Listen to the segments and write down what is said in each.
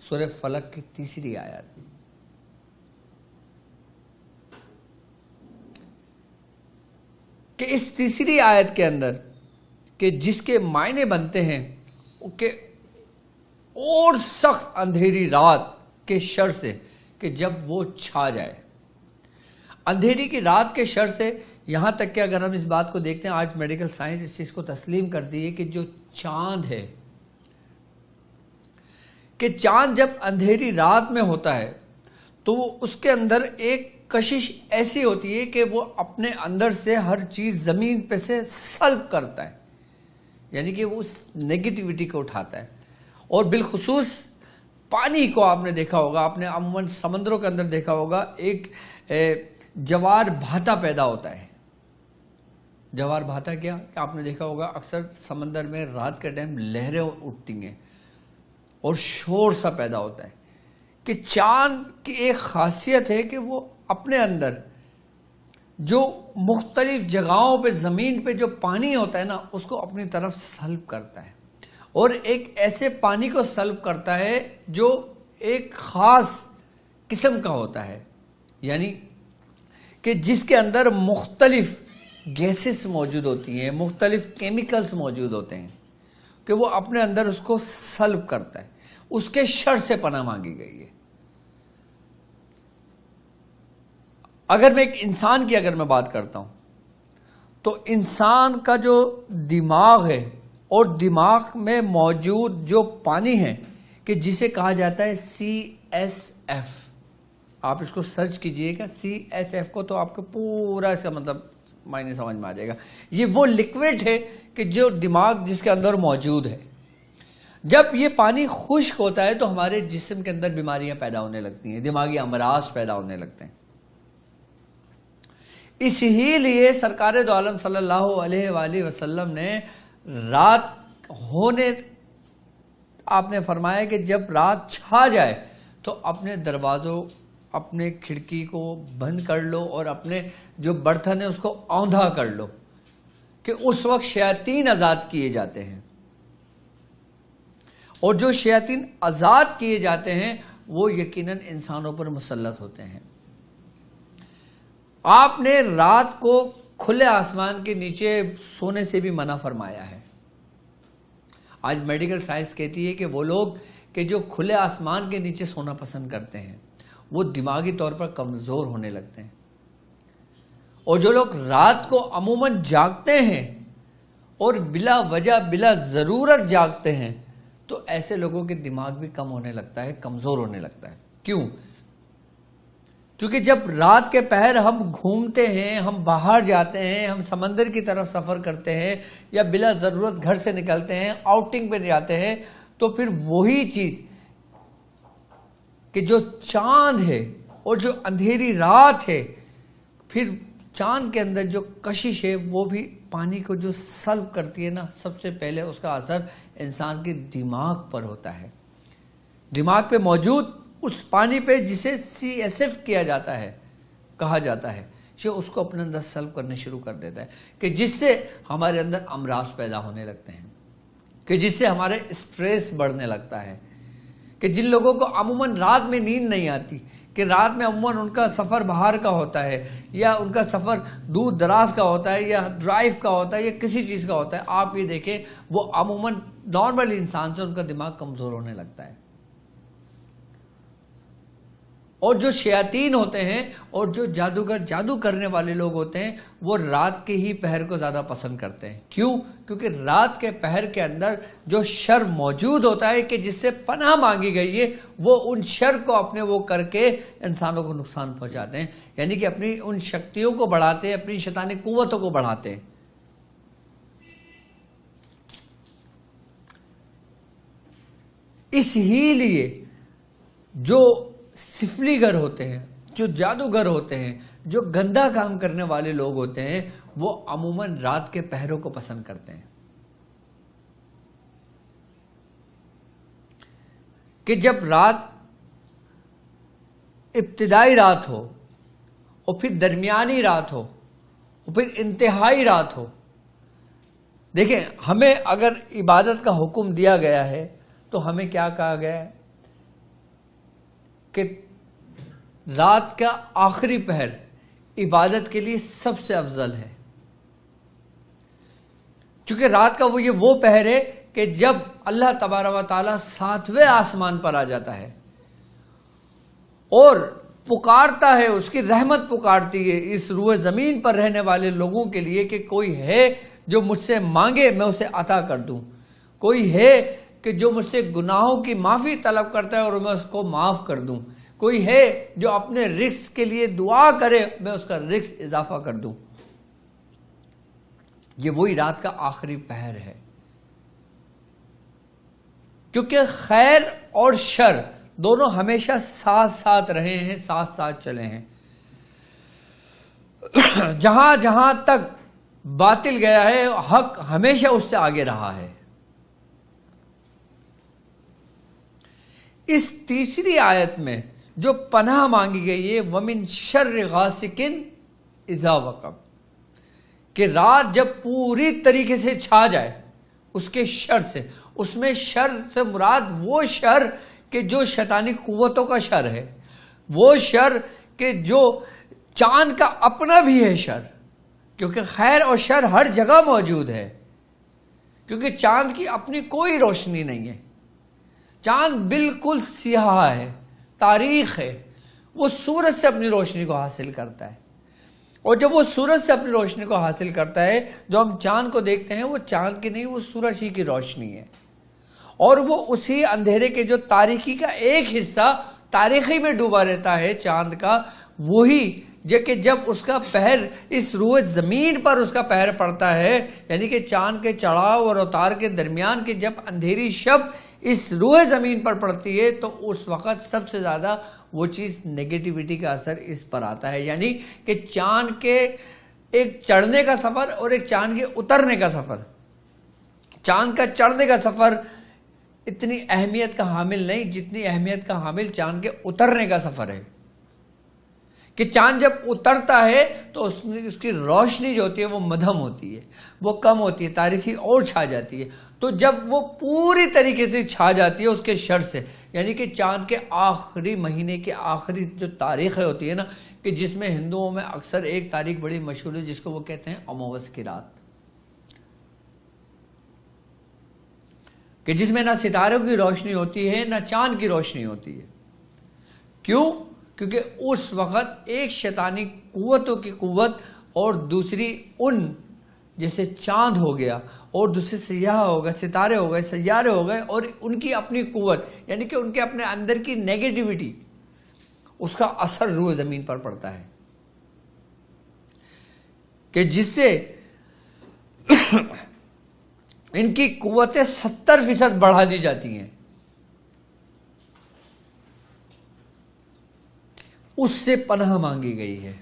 سورہ فلق کی 3 آیت، کہ اس 3 آیت کے اندر کہ جس کے معنی بنتے ہیں کہ اور سخت اندھیری رات کے شر سے کہ جب وہ چھا جائے. اندھیری کی رات کے شر سے، یہاں تک کہ اگر ہم اس بات کو دیکھتے ہیں، آج میڈیکل سائنس اس چیز کو تسلیم کرتی ہے کہ جو چاند ہے، کہ چاند جب اندھیری رات میں ہوتا ہے تو وہ اس کے اندر ایک کشش ایسی ہوتی ہے کہ وہ اپنے اندر سے ہر چیز زمین پہ سے سلب کرتا ہے، یعنی کہ وہ اس نیگیٹیوٹی کو اٹھاتا ہے. اور بالخصوص پانی کو آپ نے دیکھا ہوگا، آپ نے عموماً سمندروں کے اندر دیکھا ہوگا، ایک جوار بھاتا پیدا ہوتا ہے. جوار بھاتا کیا کہ آپ نے دیکھا ہوگا اکثر سمندر میں رات کے ٹائم لہریں اٹھتی ہیں اور شور سا پیدا ہوتا ہے. کہ چاند کی ایک خاصیت ہے کہ وہ اپنے اندر جو مختلف جگہوں پہ زمین پہ جو پانی ہوتا ہے نا، اس کو اپنی طرف سلب کرتا ہے، اور ایک ایسے پانی کو سلب کرتا ہے جو ایک خاص قسم کا ہوتا ہے، یعنی کہ جس کے اندر مختلف گیسز موجود ہوتی ہیں، مختلف کیمیکلز موجود ہوتے ہیں، کہ وہ اپنے اندر اس کو سلب کرتا ہے. اس کے شر سے پناہ مانگی گئی ہے. اگر میں ایک انسان کی میں بات کرتا ہوں تو انسان کا جو دماغ ہے اور دماغ میں موجود جو پانی ہے کہ جسے کہا جاتا ہے CSF، آپ اس کو سرچ کیجئے گا CSF کو تو آپ کو پورا اس کا مطلب معنی سمجھ میں آ جائے گا. یہ وہ لیکوڈ ہے کہ جو دماغ جس کے اندر موجود ہے. جب یہ پانی خشک ہوتا ہے تو ہمارے جسم کے اندر بیماریاں پیدا ہونے لگتی ہیں، دماغی امراض پیدا ہونے لگتے ہیں. اسی لیے سرکار دو عالم صلی اللہ علیہ وآلہ وسلم نے رات ہونے آپ نے فرمایا کہ جب رات چھا جائے تو اپنے دروازوں، اپنے کھڑکی کو بند کر لو اور اپنے جو برتن ہے اس کو اوندھا کر لو، کہ اس وقت شیاطین آزاد کیے جاتے ہیں. اور جو شیاطین آزاد کیے جاتے ہیں وہ یقیناً انسانوں پر مسلط ہوتے ہیں. آپ نے رات کو کھلے آسمان کے نیچے سونے سے بھی منع فرمایا ہے. آج میڈیکل سائنس کہتی ہے کہ وہ لوگ کہ جو کھلے آسمان کے نیچے سونا پسند کرتے ہیں وہ دماغی طور پر کمزور ہونے لگتے ہیں. اور جو لوگ رات کو عموماً جاگتے ہیں اور بلا وجہ بلا ضرورت جاگتے ہیں تو ایسے لوگوں کے دماغ بھی کم ہونے لگتا ہے، کمزور ہونے لگتا ہے. کیوں؟ کیونکہ جب رات کے پہر ہم گھومتے ہیں، ہم باہر جاتے ہیں، ہم سمندر کی طرف سفر کرتے ہیں یا بلا ضرورت گھر سے نکلتے ہیں، آؤٹنگ پہ جاتے ہیں، تو پھر وہی چیز کہ جو چاند ہے اور جو اندھیری رات ہے، پھر چاند کے اندر جو کشش ہے وہ بھی پانی کو جو سلب کرتی ہے نا، سب سے پہلے اس کا اثر انسان کے دماغ پر ہوتا ہے. دماغ پہ موجود اس پانی پہ جسے CSF کیا جاتا ہے، کہا جاتا ہے، جو اس کو اپنے اندر سلب کرنے شروع کر دیتا ہے، کہ جس سے ہمارے اندر امراض پیدا ہونے لگتے ہیں، کہ جس سے ہمارے اسٹریس بڑھنے لگتا ہے. کہ جن لوگوں کو عموماً رات میں نیند نہیں آتی، کہ رات میں عموماً ان کا سفر باہر کا ہوتا ہے یا ان کا سفر دور دراز کا ہوتا ہے یا ڈرائیو کا ہوتا ہے یا کسی چیز کا ہوتا ہے، آپ یہ دیکھیں وہ عموماً نارمل انسان سے ان کا دماغ کمزور ہونے لگتا ہے. اور جو شیاطین ہوتے ہیں اور جو جادوگر جادو کرنے والے لوگ ہوتے ہیں وہ رات کے ہی پہر کو زیادہ پسند کرتے ہیں. کیوں؟ کیونکہ رات کے پہر کے اندر جو شر موجود ہوتا ہے کہ جس سے پناہ مانگی گئی ہے، وہ ان شر کو اپنے وہ کر کے انسانوں کو نقصان پہنچاتے ہیں، یعنی کہ اپنی ان شکتیوں کو بڑھاتے ہیں، اپنی شیطانی قوتوں کو بڑھاتے ہیں. اس ہی لیے جو سفلی گر ہوتے ہیں، جو جادوگر ہوتے ہیں، جو گندا کام کرنے والے لوگ ہوتے ہیں، وہ عموماً رات کے پہروں کو پسند کرتے ہیں. کہ جب رات ابتدائی رات ہو اور پھر درمیانی رات ہو اور پھر انتہائی رات ہو. دیکھیں، ہمیں اگر عبادت کا حکم دیا گیا ہے تو ہمیں کیا کہا گیا ہے کہ رات کا آخری پہر عبادت کے لیے سب سے افضل ہے، چونکہ رات کا وہ پہر ہے کہ جب اللہ تبارک و تعالیٰ 7ویں آسمان پر آ جاتا ہے اور پکارتا ہے، اس کی رحمت پکارتی ہے اس روئے زمین پر رہنے والے لوگوں کے لیے کہ کوئی ہے جو مجھ سے مانگے میں اسے عطا کر دوں، کوئی ہے کہ جو مجھ سے گناہوں کی معافی طلب کرتا ہے اور میں اس کو معاف کر دوں، کوئی ہے جو اپنے رزق کے لیے دعا کرے میں اس کا رزق اضافہ کر دوں۔ یہ وہی رات کا آخری پہر ہے، کیونکہ خیر اور شر دونوں ہمیشہ ساتھ ساتھ رہے ہیں، ساتھ ساتھ چلے ہیں۔ جہاں جہاں تک باطل گیا ہے حق ہمیشہ اس سے آگے رہا ہے۔ اس تیسری آیت میں جو پناہ مانگی گئی ہے وَمِن شَرِّ غَاسِقٍ اِذَا وَقَبَ، کہ رات جب پوری طریقے سے چھا جائے اس کے شر سے، اس میں شر سے مراد وہ شر کہ جو شیطانی قوتوں کا شر ہے، وہ شر کہ جو چاند کا اپنا بھی ہے شر، کیونکہ خیر اور شر ہر جگہ موجود ہے، کیونکہ چاند کی اپنی کوئی روشنی نہیں ہے، چاند بالکل سیاہ ہے، تاریخ ہے، وہ سورج سے اپنی روشنی کو حاصل کرتا ہے، اور جب وہ سورج سے اپنی روشنی کو حاصل کرتا ہے، جو ہم چاند کو دیکھتے ہیں وہ چاند کی نہیں، وہ سورج ہی کی روشنی ہے، اور وہ اسی اندھیرے کے جو تاریکی کا ایک حصہ تاریخی میں ڈوبا رہتا ہے چاند کا، وہی کہ جب اس کا پہر اس روئے زمین پر اس کا پہر پڑتا ہے، یعنی کہ چاند کے چڑھاؤ اور اتار کے درمیان کی جب اندھیری شب اس روئے زمین پر پڑتی ہے تو اس وقت سب سے زیادہ وہ چیز نیگیٹیوٹی کا اثر اس پر آتا ہے، یعنی کہ چاند کے ایک چڑھنے کا سفر اور ایک چاند کے اترنے کا سفر۔ چاند کا چڑھنے کا سفر اتنی اہمیت کا حامل نہیں جتنی اہمیت کا حامل چاند کے اترنے کا سفر ہے، کہ چاند جب اترتا ہے تو اس کی روشنی جو ہوتی ہے وہ مدھم ہوتی ہے، وہ کم ہوتی ہے، تاریخی اور چھا جاتی ہے، تو جب وہ پوری طریقے سے چھا جاتی ہے اس کے شر سے، یعنی کہ چاند کے آخری مہینے کی آخری جو تاریخ ہوتی ہے نا، کہ جس میں ہندوؤں میں اکثر ایک تاریخ بڑی مشہور ہے جس کو وہ کہتے ہیں اموس کی رات، کہ جس میں نہ ستاروں کی روشنی ہوتی ہے نہ چاند کی روشنی ہوتی ہے۔ کیوں؟ کیونکہ اس وقت ایک شیطانی قوتوں کی قوت اور دوسری ان جیسے چاند ہو گیا اور دوسرے سیاہ ہو گئے، ستارے ہو گئے، سیارے ہو گئے، اور ان کی اپنی قوت یعنی کہ ان کے اپنے اندر کی نیگیٹیوٹی، اس کا اثر روح زمین پر پڑتا ہے، کہ جس سے ان کی قوتیں 70% بڑھا دی جاتی ہیں، اس سے پناہ مانگی گئی ہے۔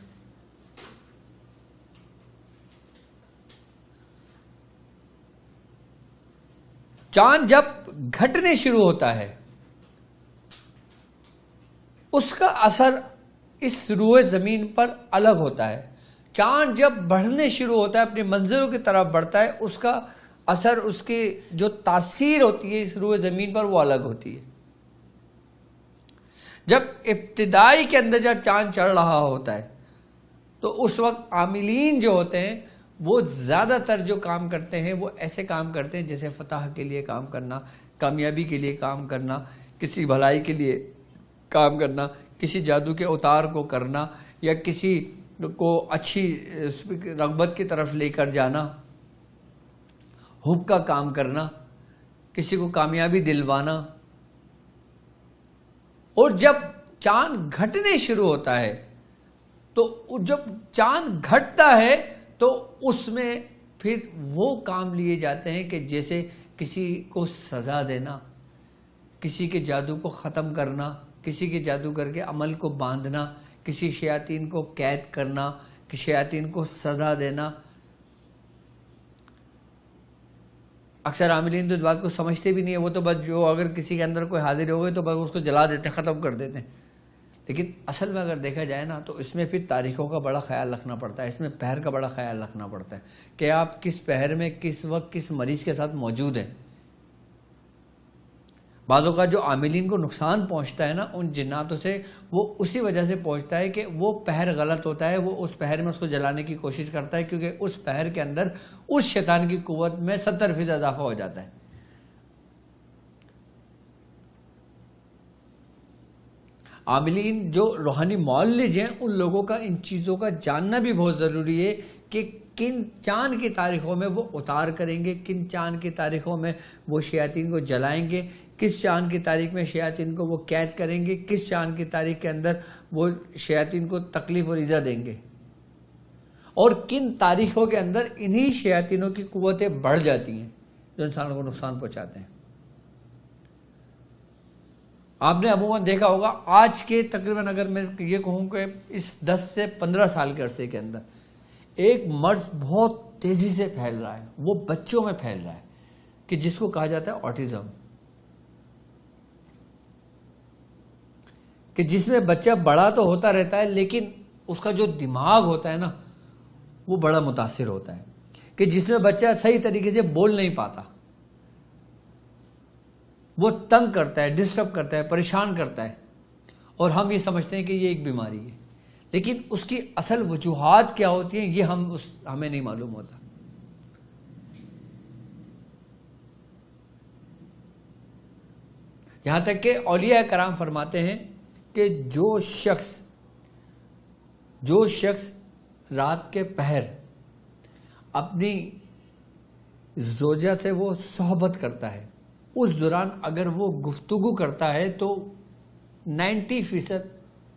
چاند جب گھٹنے شروع ہوتا ہے اس کا اثر اس روئے زمین پر الگ ہوتا ہے، چاند جب بڑھنے شروع ہوتا ہے اپنی منزلوں کی طرف بڑھتا ہے اس کا اثر، اس کی جو تاثیر ہوتی ہے اس روئے زمین پر وہ الگ ہوتی ہے۔ جب ابتدائی کے اندر جب چاند چڑھ رہا ہوتا ہے تو اس وقت عاملین جو ہوتے ہیں وہ زیادہ تر جو کام کرتے ہیں وہ ایسے کام کرتے ہیں جیسے فتح کے لیے کام کرنا، کامیابی کے لیے کام کرنا، کسی بھلائی کے لیے کام کرنا، کسی جادو کے اتار کو کرنا، یا کسی کو اچھی رغبت کی طرف لے کر جانا، حب کا کام کرنا، کسی کو کامیابی دلوانا۔ اور جب چاند گھٹنے شروع ہوتا ہے تو جب چاند گھٹتا ہے تو اس میں پھر وہ کام لیے جاتے ہیں کہ جیسے کسی کو سزا دینا، کسی کے جادو کو ختم کرنا، کسی کے جادو کر کے عمل کو باندھنا، کسی شیاطین کو قید کرنا، کسی شیاطین کو سزا دینا۔ اکثر عاملین تو اس بات کو سمجھتے بھی نہیں ہے، وہ تو بس جو اگر کسی کے اندر کوئی حاضر ہو گئے تو بس اس کو جلا دیتے ہیں، ختم کر دیتے ہیں، لیکن اصل میں اگر دیکھا جائے نا تو اس میں پھر تاریخوں کا بڑا خیال رکھنا پڑتا ہے، اس میں پہر کا بڑا خیال رکھنا پڑتا ہے کہ آپ کس پہر میں کس وقت کس مریض کے ساتھ موجود ہیں۔ بعض اوقات جو عاملین کو نقصان پہنچتا ہے نا ان جناتوں سے، وہ اسی وجہ سے پہنچتا ہے کہ وہ پہر غلط ہوتا ہے، وہ اس پہر میں اس کو جلانے کی کوشش کرتا ہے، کیونکہ اس پہر کے اندر اس شیطان کی قوت میں 70% اضافہ ہو جاتا ہے۔ عاملین جو روحانی معالج ہیں ان لوگوں کا ان چیزوں کا جاننا بھی بہت ضروری ہے کہ کن چاند کی تاریخوں میں وہ اتار کریں گے، کن چاند کی تاریخوں میں وہ شیاطین کو جلائیں گے، کس چاند کی تاریخ میں شیاطین کو وہ قید کریں گے، کس چاند کی تاریخ کے اندر وہ شیاطین کو تکلیف اور ایذا دیں گے، اور کن تاریخوں کے اندر انہی شیاطینوں کی قوتیں بڑھ جاتی ہیں جو انسانوں کو نقصان پہنچاتے ہیں۔ آپ نے عموماً دیکھا ہوگا آج کے تقریباً اگر میں یہ کہوں کہ اس 10 سے 15 سال کے عرصے کے اندر ایک مرض بہت تیزی سے پھیل رہا ہے، وہ بچوں میں پھیل رہا ہے، کہ جس کو کہا جاتا ہے آٹزم، کہ جس میں بچہ بڑا تو ہوتا رہتا ہے لیکن اس کا جو دماغ ہوتا ہے نا وہ بڑا متاثر ہوتا ہے، کہ جس میں بچہ صحیح طریقے سے بول نہیں پاتا، وہ تنگ کرتا ہے، ڈسٹرب کرتا ہے، پریشان کرتا ہے، اور ہم یہ سمجھتے ہیں کہ یہ ایک بیماری ہے، لیکن اس کی اصل وجوہات کیا ہوتی ہیں یہ ہمیں نہیں معلوم ہوتا۔ یہاں تک کہ اولیاء کرام فرماتے ہیں کہ جو شخص رات کے پہر اپنی زوجہ سے وہ صحبت کرتا ہے، اس دوران اگر وہ گفتگو کرتا ہے تو 90%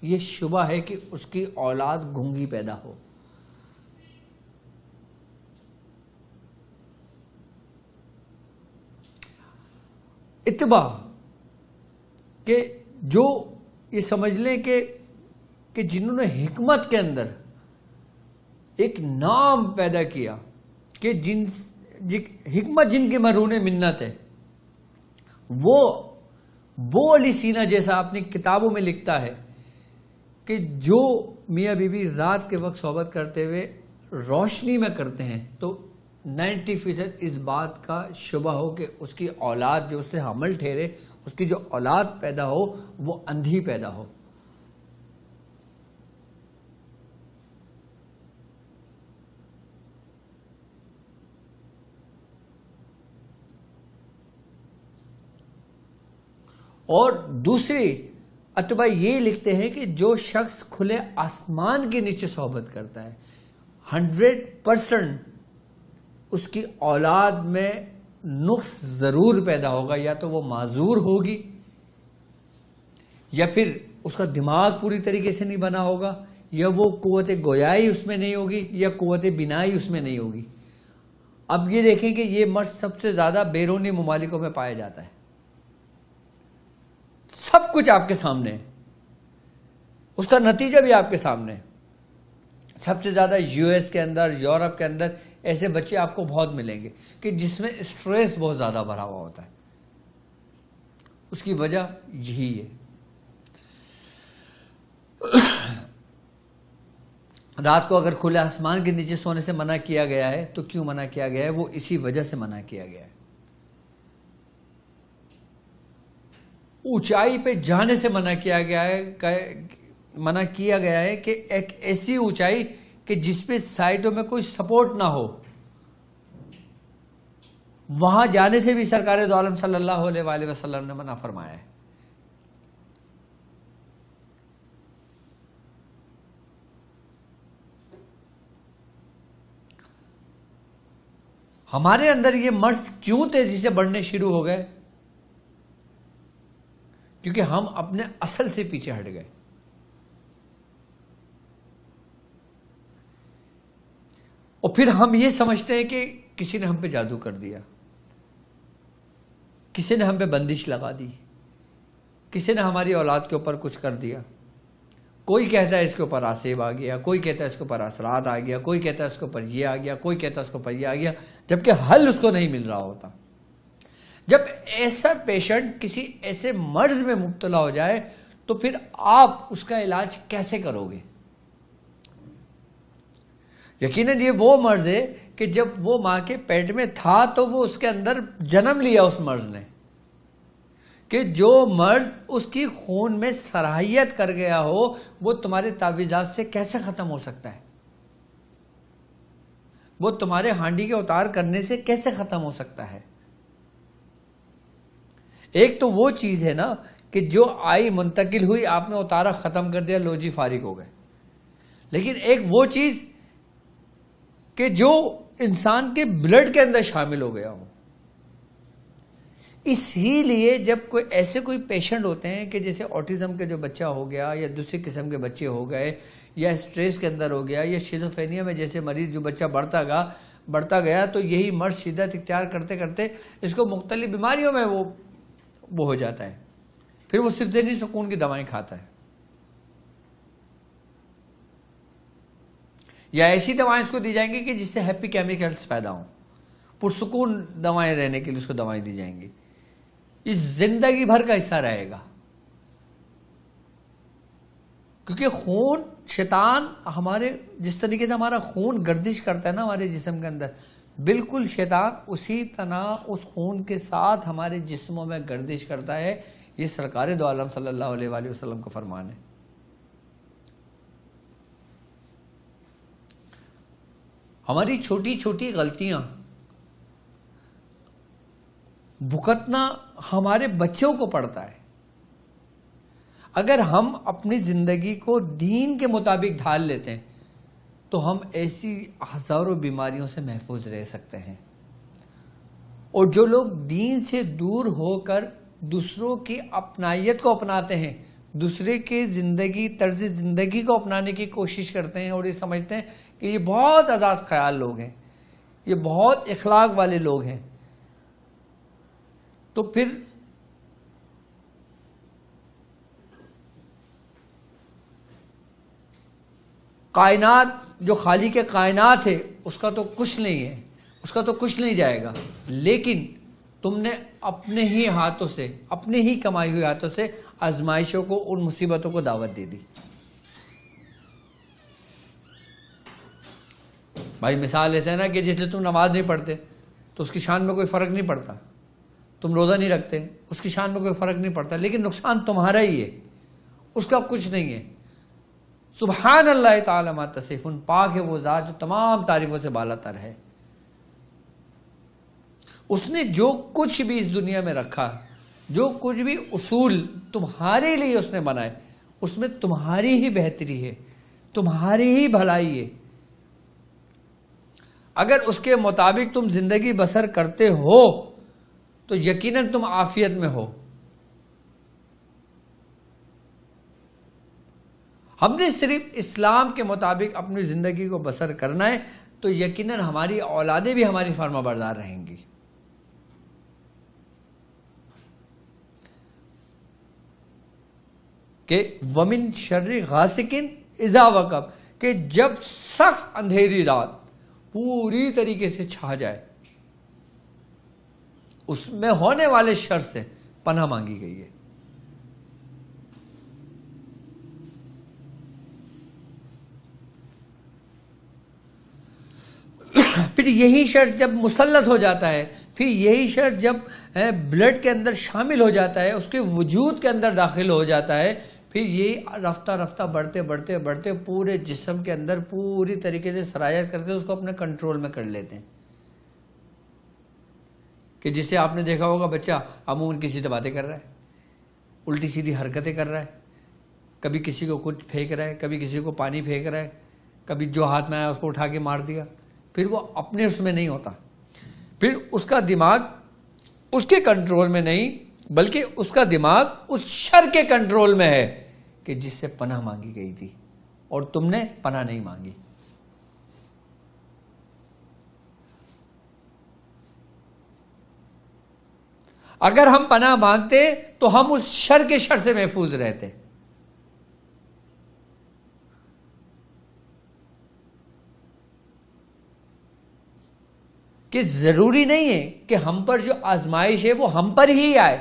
یہ شبہ ہے کہ اس کی اولاد گونگی پیدا ہو۔ اتباع کہ جو یہ سمجھ لیں کہ جنہوں نے حکمت کے اندر ایک نام پیدا کیا، کہ حکمت جن کے مرہون منت ہے، وہ علی سینہ جیسا اپنی کتابوں میں لکھتا ہے کہ جو میاں بیوی رات کے وقت صحبت کرتے ہوئے روشنی میں کرتے ہیں تو 90% اس بات کا شبہ ہو کہ اس کی اولاد جو اس سے حمل ٹھہرے، اس کی جو اولاد پیدا ہو وہ اندھی پیدا ہو۔ اور دوسری اتباع یہ لکھتے ہیں کہ جو شخص کھلے آسمان کے نیچے صحبت کرتا ہے 100% اس کی اولاد میں نقص ضرور پیدا ہوگا، یا تو وہ معذور ہوگی، یا پھر اس کا دماغ پوری طریقے سے نہیں بنا ہوگا، یا وہ قوت گویائی اس میں نہیں ہوگی، یا قوت بینائی اس میں نہیں ہوگی۔ اب یہ دیکھیں کہ یہ مرض سب سے زیادہ بیرونی ممالکوں میں پایا جاتا ہے، سب کچھ آپ کے سامنے ہے، اس کا نتیجہ بھی آپ کے سامنے ہے۔ سب سے زیادہ US کے اندر، یورپ کے اندر ایسے بچے آپ کو بہت ملیں گے کہ جس میں اسٹریس بہت زیادہ بھرا ہوا ہوتا ہے۔ اس کی وجہ یہی ہے۔ رات کو اگر کھلے آسمان کے نیچے سونے سے منع کیا گیا ہے تو کیوں منع کیا گیا ہے؟ وہ اسی وجہ سے منع کیا گیا ہے۔ اونچائی پہ جانے سے منع کیا گیا ہے کہ ایک ایسی اونچائی کہ جس پہ سائڈوں میں کوئی سپورٹ نہ ہو، وہاں جانے سے بھی سرکار دو عالم صلی اللہ علیہ وآلہ وسلم نے منع فرمایا ہے۔ ہمارے اندر یہ مرض کیوں تیزی سے بڑھنے شروع ہو گئے؟ کیونکہ ہم اپنے اصل سے پیچھے ہٹ گئے۔ اور پھر ہم یہ سمجھتے ہیں کہ کسی نے ہم پہ جادو کر دیا، کسی نے ہم پہ بندش لگا دی، کسی نے ہماری اولاد کے اوپر کچھ کر دیا۔ کوئی کہتا ہے اس کے اوپر آسیب آ گیا، کوئی کہتا ہے اس کے اوپر اثرات آ گیا، کوئی کہتا ہے اس کے اوپر یہ آ گیا، کوئی کہتا ہے اس کے اوپر یہ آ گیا، جبکہ حل اس کو نہیں مل رہا ہوتا۔ جب ایسا پیشنٹ کسی ایسے مرض میں مبتلا ہو جائے تو پھر آپ اس کا علاج کیسے کرو گے؟ یقیناً یہ وہ مرض ہے کہ جب وہ ماں کے پیٹ میں تھا تو وہ اس کے اندر جنم لیا اس مرض نے، کہ جو مرض اس کی خون میں صلاحیت کر گیا ہو وہ تمہارے تعویذات سے کیسے ختم ہو سکتا ہے؟ وہ تمہارے ہانڈی کے اتار کرنے سے کیسے ختم ہو سکتا ہے؟ ایک تو وہ چیز ہے نا کہ جو آئی منتقل ہوئی، آپ نے اتارا ختم کر دیا، لو جی فارغ ہو گئے. لیکن ایک وہ چیز کہ جو انسان کے بلڈ کے اندر شامل ہو گیا ہو. اسی لیے جب کوئی پیشنٹ ہوتے ہیں کہ جیسے آٹزم کے جو بچہ ہو گیا یا دوسری قسم کے بچے ہو گئے یا اسٹریس کے اندر ہو گیا یا شیزوفرینیا میں جیسے مریض جو بچہ بڑھتا گیا تو یہی مرض شدت اختیار کرتے کرتے اس کو مختلف بیماریوں میں وہ ہو جاتا ہے. پھر وہ صرف ذہنی سکون کی دوائیں کھاتا ہے یا ایسی دوائیں اس کو دی جائیں گی کہ جس سے ہیپی کیمیکلز پیدا ہوں، پرسکون دوائیں رہنے کے لیے اس کو دوائیں دی جائیں گی. اس زندگی بھر کا حصہ رہے گا، کیونکہ خون شیطان ہمارے جس طریقے سے ہمارا خون گردش کرتا ہے نا ہمارے جسم کے اندر، بالکل شیطان اسی طرح اس خون کے ساتھ ہمارے جسموں میں گردش کرتا ہے. یہ سرکار دو عالم صلی اللہ علیہ وآلہ وسلم کا فرمان ہے. ہماری چھوٹی چھوٹی غلطیاں بھگتنا ہمارے بچوں کو پڑتا ہے. اگر ہم اپنی زندگی کو دین کے مطابق ڈھال لیتے ہیں تو ہم ایسی ہزاروں بیماریوں سے محفوظ رہ سکتے ہیں. اور جو لوگ دین سے دور ہو کر دوسروں کی اپنائیت کو اپناتے ہیں، دوسرے کے طرز زندگی کو اپنانے کی کوشش کرتے ہیں اور یہ سمجھتے ہیں کہ یہ بہت آزاد خیال لوگ ہیں، یہ بہت اخلاق والے لوگ ہیں، تو پھر کائنات جو خالق کائنات ہے اس کا تو کچھ نہیں ہے، اس کا تو کچھ نہیں جائے گا. لیکن تم نے اپنے ہی ہاتھوں سے، اپنے ہی کمائی ہوئی ہاتھوں سے آزمائشوں کو، ان مصیبتوں کو دعوت دے دی. بھائی مثال ایسا ہے نا کہ جیسے تم نماز نہیں پڑھتے تو اس کی شان میں کوئی فرق نہیں پڑتا، تم روزہ نہیں رکھتے اس کی شان میں کوئی فرق نہیں پڑتا، لیکن نقصان تمہارا ہی ہے، اس کا کچھ نہیں ہے. سبحان اللہ تعالی ما تصفون، پاک ہے وہ ذات جو تمام تعریفوں سے بالا تر ہے. اس نے جو کچھ بھی اس دنیا میں رکھا، جو کچھ بھی اصول تمہارے لیے اس نے بنائے، اس میں تمہاری ہی بہتری ہے، تمہاری ہی بھلائی ہے. اگر اس کے مطابق تم زندگی بسر کرتے ہو تو یقیناً تم عافیت میں ہو. ہم نے صرف اسلام کے مطابق اپنی زندگی کو بسر کرنا ہے تو یقیناً ہماری اولادیں بھی ہماری فرما بردار رہیں گی. کہ ومن شر غاسق اذا وقب، کہ جب سخت اندھیری رات پوری طریقے سے چھا جائے اس میں ہونے والے شر سے پناہ مانگی گئی ہے. پھر یہی شر جب مسلط ہو جاتا ہے، پھر یہی شر جب بلڈ کے اندر شامل ہو جاتا ہے، اس کے وجود کے اندر داخل ہو جاتا ہے، پھر یہ رفتہ رفتہ بڑھتے بڑھتے بڑھتے پورے جسم کے اندر پوری طریقے سے سرایت کر کے اس کو اپنے کنٹرول میں کر لیتے ہیں. کہ جسے آپ نے دیکھا ہوگا بچہ عموماً کسی سے باتیں کر رہا ہے، الٹی سیدھی حرکتیں کر رہا ہے، کبھی کسی کو کچھ پھینک رہا ہے، کبھی کسی کو پانی پھینک رہا ہے، کبھی جو ہاتھ میں آیا اس کو اٹھا کے مار دیا. پھر وہ اپنے اس میں نہیں ہوتا، پھر اس کا دماغ اس کے کنٹرول میں نہیں بلکہ اس کا دماغ اس شر کے کنٹرول میں ہے کہ جس سے پناہ مانگی گئی تھی اور تم نے پناہ نہیں مانگی. اگر ہم پناہ مانگتے تو ہم اس شر کے شر سے محفوظ رہتے. کہ ضروری نہیں ہے کہ ہم پر جو آزمائش ہے وہ ہم پر ہی آئے.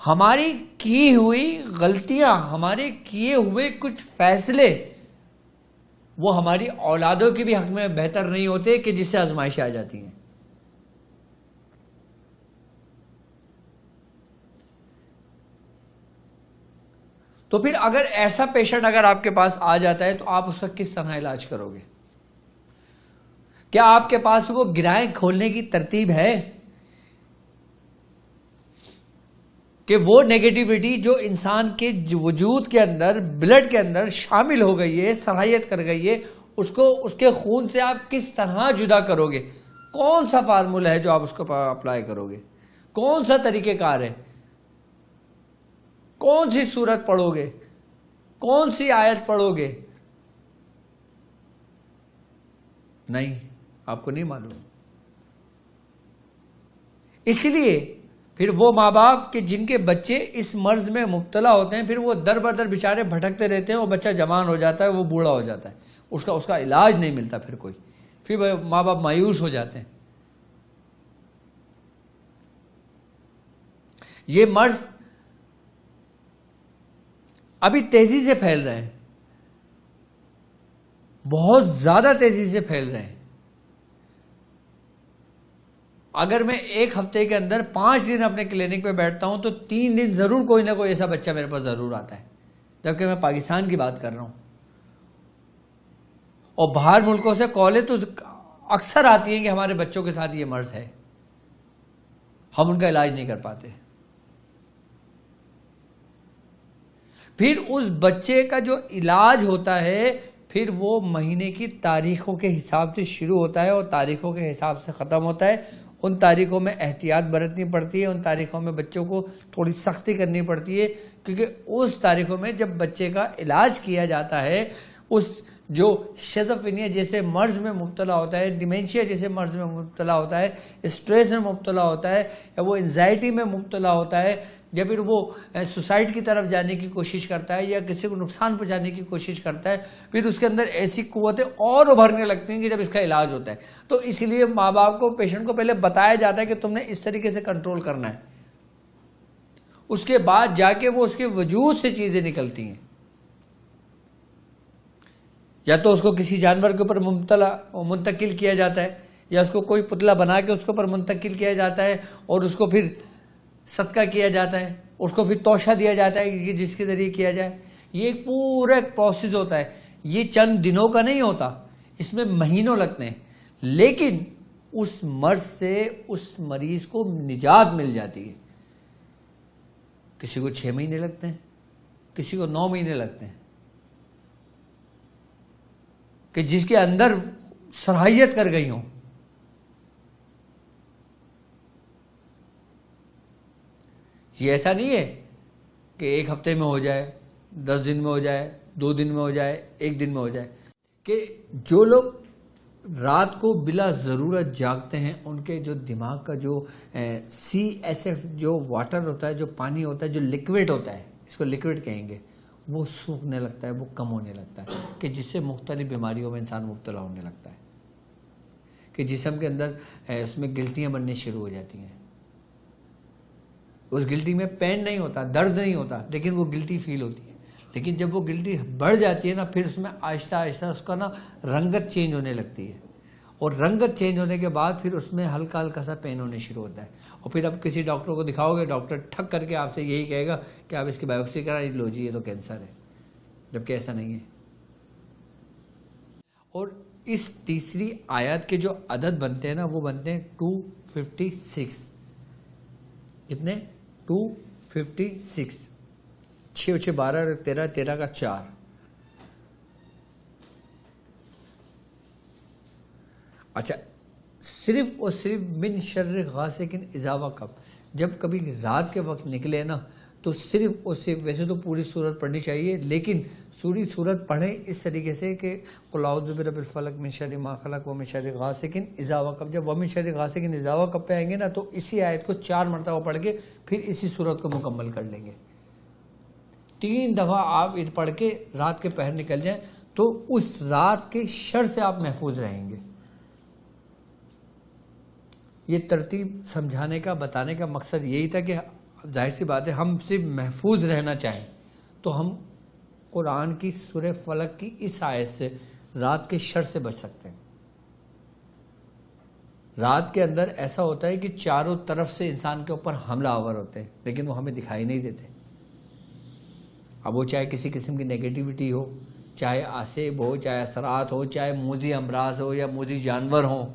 ہماری کی ہوئی غلطیاں، ہمارے کیے ہوئے کچھ فیصلے وہ ہماری اولادوں کے بھی حق میں بہتر نہیں ہوتے کہ جس سے آزمائشیں آ جاتی ہیں. تو پھر اگر ایسا پیشنٹ اگر آپ کے پاس آ جاتا ہے تو آپ اس کا کس طرح علاج کرو گے؟ کیا آپ کے پاس وہ گرہیں کھولنے کی ترتیب ہے کہ وہ نیگیٹیوٹی جو انسان کے وجود کے اندر، بلڈ کے اندر شامل ہو گئی ہے، صلاحیت کر گئی ہے، اس کو اس کے خون سے آپ کس طرح جدا کرو گے؟ کون سا فارمولہ ہے جو آپ اس کو اپلائی کرو گے؟ کون سا طریقہ کار ہے؟ کون سی سورت پڑھو گے؟ کون سی آیت پڑھو گے؟ نہیں، آپ کو نہیں معلوم۔ اس لیے پھر وہ ماں باپ کہ جن کے بچے اس مرض میں مبتلا ہوتے ہیں، پھر وہ در بدر بیچارے بھٹکتے رہتے ہیں، وہ بچہ جوان ہو جاتا ہے، وہ بوڑھا ہو جاتا ہے، اس کا علاج نہیں ملتا، پھر ماں باپ مایوس ہو جاتے ہیں۔ یہ مرض ابھی تیزی سے پھیل رہے ہیں، بہت زیادہ تیزی سے پھیل رہے ہیں۔ اگر میں ایک ہفتے کے اندر 5 دن اپنے کلینک پہ بیٹھتا ہوں تو 3 دن ضرور کوئی نہ کوئی ایسا بچہ میرے پاس ضرور آتا ہے، جبکہ میں پاکستان کی بات کر رہا ہوں، اور باہر ملکوں سے کالیں تو اکثر آتی ہیں کہ ہمارے بچوں کے ساتھ یہ مرض ہے، ہم ان کا علاج نہیں کر پاتے۔ پھر اس بچے کا جو علاج ہوتا ہے پھر وہ مہینے کی تاریخوں کے حساب سے شروع ہوتا ہے اور تاریخوں کے حساب سے ختم ہوتا ہے۔ ان تاریخوں میں احتیاط برتنی پڑتی ہے، ان تاریخوں میں بچوں کو تھوڑی سختی کرنی پڑتی ہے، کیونکہ اس تاریخوں میں جب بچے کا علاج کیا جاتا ہے، اس جو شیزوفرینیا جیسے مرض میں مبتلا ہوتا ہے، ڈیمینشیا جیسے مرض میں مبتلا ہوتا ہے، اسٹریس میں مبتلا ہوتا ہے، یا وہ انزائٹی میں مبتلا ہوتا ہے، یا پھر وہ سوسائڈ کی طرف جانے کی کوشش کرتا ہے، یا کسی کو نقصان پہنچانے کی کوشش کرتا ہے، پھر اس کے اندر ایسی قوتیں اور ابھرنے لگتی ہیں کہ جب اس کا علاج ہوتا ہے۔ تو اس لیے ماں باپ کو، پیشنٹ کو پہلے بتایا جاتا ہے کہ تم نے اس طریقے سے کنٹرول کرنا ہے، اس کے بعد جا کے وہ اس کے وجود سے چیزیں نکلتی ہیں۔ یا تو اس کو کسی جانور کے اوپر منتقل کیا جاتا ہے، یا اس کو کوئی پتلا بنا کے اس کے اوپر منتقل کیا جاتا ہے، اور اس کو پھر صدقہ کیا جاتا ہے، اس کو پھر توشہ دیا جاتا ہے کہ جس کے ذریعے کیا جائے۔ یہ ایک پورا ایک پروسیس ہوتا ہے، یہ چند دنوں کا نہیں ہوتا، اس میں مہینوں لگتے ہیں، لیکن اس مرض سے اس مریض کو نجات مل جاتی ہے۔ کسی کو 6 مہینے لگتے ہیں، کسی کو 9 مہینے لگتے ہیں، کہ جس کے اندر صلاحیت کر گئی ہوں۔ یہ ایسا نہیں ہے کہ 1 ہفتے میں ہو جائے، 10 دن میں ہو جائے، 2 دن میں ہو جائے، 1 دن میں ہو جائے، کہ جو لوگ رات کو بلا ضرورت جاگتے ہیں ان کے جو دماغ کا جو CSF جو واٹر ہوتا ہے، جو پانی ہوتا ہے، جو لیکوڈ ہوتا ہے، اس کو لیکوڈ کہیں گے، وہ سوکھنے لگتا ہے، وہ کم ہونے لگتا ہے، کہ جس سے مختلف بیماریوں میں انسان مبتلا ہونے لگتا ہے، کہ جسم کے اندر اس میں گلٹیاں بننے شروع ہو جاتی ہیں۔ اس گلٹی میں پین نہیں ہوتا، درد نہیں ہوتا، لیکن وہ گلٹی فیل ہوتی ہے۔ لیکن جب وہ گلٹی بڑھ جاتی ہے نا، پھر اس میں آہستہ آہستہ اس کا نا رنگت چینج ہونے لگتی ہے، اور رنگت چینج ہونے کے بعد پھر اس میں ہلکا ہلکا سا پین ہونے شروع ہوتا ہے، اور پھر اب کسی ڈاکٹر کو دکھاؤ گے، ڈاکٹر ٹھک کر کے آپ سے یہی کہے گا کہ آپ اس کی بایوپسی کرائیں، لو جی یہ تو کینسر ہے، جبکہ ایسا نہیں ہے۔ اور اس تیسری آیت کے جو عدد بنتے ہیں نا، وہ بنتے ہیں 256۔ کتنے؟ 256۔ 6 6 12 13 13 کا 4۔ اچھا، صرف اور صرف من شر غاسق اذا وقب، جب کبھی رات کے وقت نکلے نا تو صرف اور صرف، ویسے تو پوری سورت پڑھنی چاہیے، لیکن پوری سورت پڑھیں اس طریقے سے کہ قل اعوذ برب الفلق من شر ما خلق ومن شر غاسق اذا وقب، جب ومن شر غاسق اذا وقب پہ آئیں گے نا تو اسی آیت کو 4 مرتبہ پڑھ کے پھر اسی سورت کو مکمل کر لیں گے۔ 3 دفعہ آپ پڑھ کے رات کے پہر نکل جائیں تو اس رات کے شر سے آپ محفوظ رہیں گے۔ یہ ترتیب سمجھانے کا، بتانے کا مقصد یہی تھا کہ ظاہر سی بات ہے، ہم صرف محفوظ رہنا چاہیں تو ہم قرآن کی سورہ فلق کی اس آیت سے رات کے شر سے بچ سکتے ہیں۔ رات کے اندر ایسا ہوتا ہے کہ چاروں طرف سے انسان کے اوپر حملہ آور ہوتے ہیں، لیکن وہ ہمیں دکھائی نہیں دیتے۔ اب وہ چاہے کسی قسم کی نیگیٹیوٹی ہو، چاہے آسیب ہو، چاہے اثرات ہو، چاہے موذی امراض ہو یا موذی جانور ہوں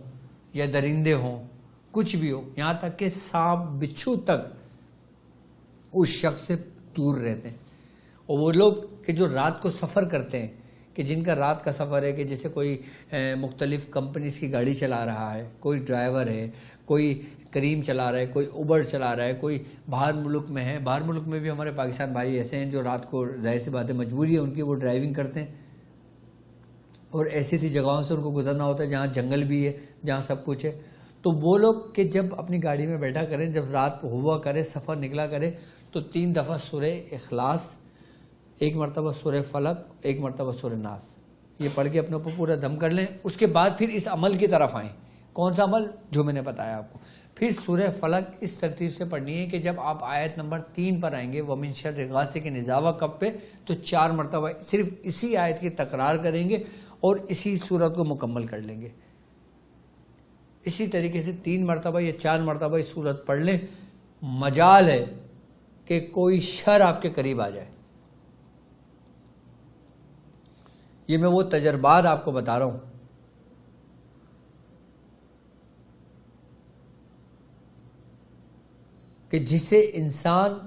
یا درندے ہوں، کچھ بھی ہو، یہاں تک کہ سانپ بچھو تک اس شخص سے دور رہتے ہیں۔ اور وہ لوگ کہ جو رات کو سفر کرتے ہیں، کہ جن کا رات کا سفر ہے، کہ جیسے کوئی مختلف کمپنیز کی گاڑی چلا رہا ہے، کوئی ڈرائیور ہے، کوئی کریم چلا رہا ہے، کوئی اوبر چلا رہا ہے، کوئی باہر ملک میں ہے، باہر ملک میں بھی ہمارے پاکستان بھائی ایسے ہیں جو رات کو ظاہر سی بات ہے مجبوری ہے ان کی، وہ ڈرائیونگ کرتے ہیں اور ایسی تھی جگہوں سے ان کو گزرنا ہوتا ہے جہاں جنگل بھی ہے، جہاں سب کچھ ہے۔ تو وہ لوگ کہ جب اپنی گاڑی میں بیٹھا کریں، جب رات ہوا کرے، سفر نکلا کرے، تو 3 دفعہ سورہ اخلاص، 1 مرتبہ سورہ فلق، 1 مرتبہ سورہ ناس، یہ پڑھ کے اپنے اوپر پورا دم کر لیں۔ اس کے بعد پھر اس عمل کی طرف آئیں۔ کون سا عمل؟ جو میں نے بتایا آپ کو۔ پھر سورہ فلق اس ترتیب سے پڑھنی ہے کہ جب آپ آیت نمبر 3 پر آئیں گے وَمِن شَرِّ غاسِقٍ إِذَا وَقَبَ پہ، تو 4 مرتبہ صرف اسی آیت کی تکرار کریں گے اور اسی سورت کو مکمل کر لیں گے۔ اسی طریقے سے 3 مرتبہ یا 4 مرتبہ اس سورت پڑھ لیں، مجال ہے کہ کوئی شر آپ کے قریب آ جائے۔ یہ میں وہ تجربات آپ کو بتا رہا ہوں کہ جس سے انسان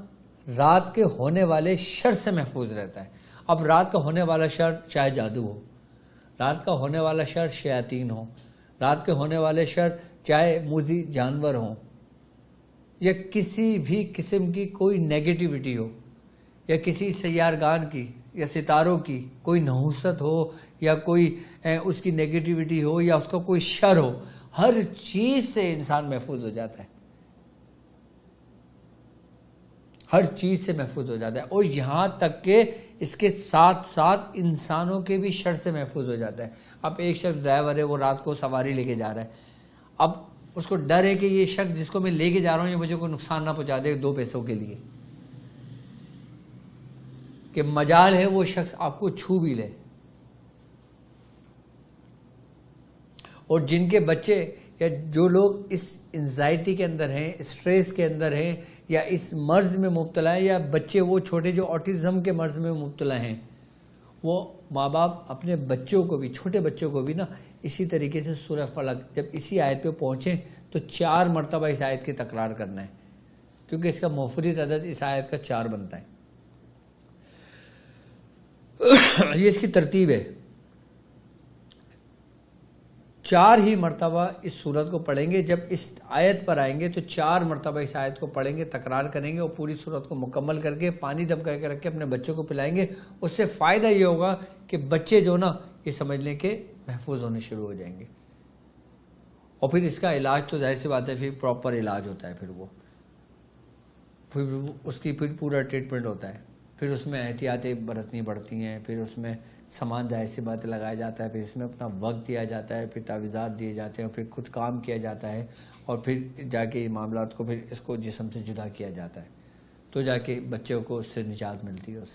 رات کے ہونے والے شر سے محفوظ رہتا ہے۔ اب رات کا ہونے والا شر چاہے جادو ہو، رات کا ہونے والا شر شیاطین ہو، رات کے ہونے والے شر چاہے موذی جانور ہوں، یا کسی بھی قسم کی کوئی نیگیٹیوٹی ہو، یا کسی سیارگان کی یا ستاروں کی کوئی نحوست ہو، یا کوئی اس کی نیگیٹیوٹی ہو، یا اس کا کوئی شر ہو، ہر چیز سے انسان محفوظ ہو جاتا ہے، ہر چیز سے محفوظ ہو جاتا ہے۔ اور یہاں تک کہ اس کے ساتھ ساتھ انسانوں کے بھی شر سے محفوظ ہو جاتا ہے۔ اب ایک شخص ڈرائیور ہے، وہ رات کو سواری لے کے جا رہا ہے، اب اس کو ڈر ہے کہ یہ شخص جس کو میں لے کے جا رہا ہوں یہ مجھے کوئی نقصان نہ پہنچا دے 2 پیسوں کے لیے، کہ مجال ہے وہ شخص آپ کو چھو بھی لے۔ اور جن کے بچے یا جو لوگ اس انزائٹی کے اندر ہیں، اسٹریس کے اندر ہیں، یا اس مرض میں مبتلا ہیں، یا بچے وہ چھوٹے جو آٹزم کے مرض میں مبتلا ہیں، وہ ماں باپ اپنے بچوں کو بھی، چھوٹے بچوں کو بھی نا اسی طریقے سے سورہ فلق جب اسی آیت پہ پہنچیں تو 4 مرتبہ اس آیت کی تکرار کرنا ہے، کیونکہ اس کا منفرد عدد اس آیت کا 4 بنتا ہے۔ یہ اس کی ترتیب ہے، 4 ہی مرتبہ اس سورت کو پڑھیں گے۔ جب اس آیت پر آئیں گے تو 4 مرتبہ اس آیت کو پڑھیں گے، تکرار کریں گے، اور پوری سورت کو مکمل کر کے پانی دم کر کے رکھ کے اپنے بچوں کو پلائیں گے۔ اس سے فائدہ یہ ہوگا کہ بچے جو نا یہ سمجھ لیں کہ محفوظ ہونے شروع ہو جائیں گے۔ اور پھر اس کا علاج تو ظاہر سی بات ہے پھر پراپر علاج ہوتا ہے، پھر اس کی پھر پورا ٹریٹمنٹ ہوتا ہے، پھر اس میں احتیاطیں برتنی پڑتی ہیں، پھر اس میں سامان ظاہر سی باتیں لگایا جاتا ہے، پھر اس میں اپنا وقت دیا جاتا ہے، پھر تعویذات دیے جاتے ہیں، پھر کچھ کام کیا جاتا ہے، اور پھر جا کے یہ معاملات کو پھر اس کو جسم سے جدا کیا جاتا ہے، تو جا کے بچوں کو اس سے نجات ملتی ہے۔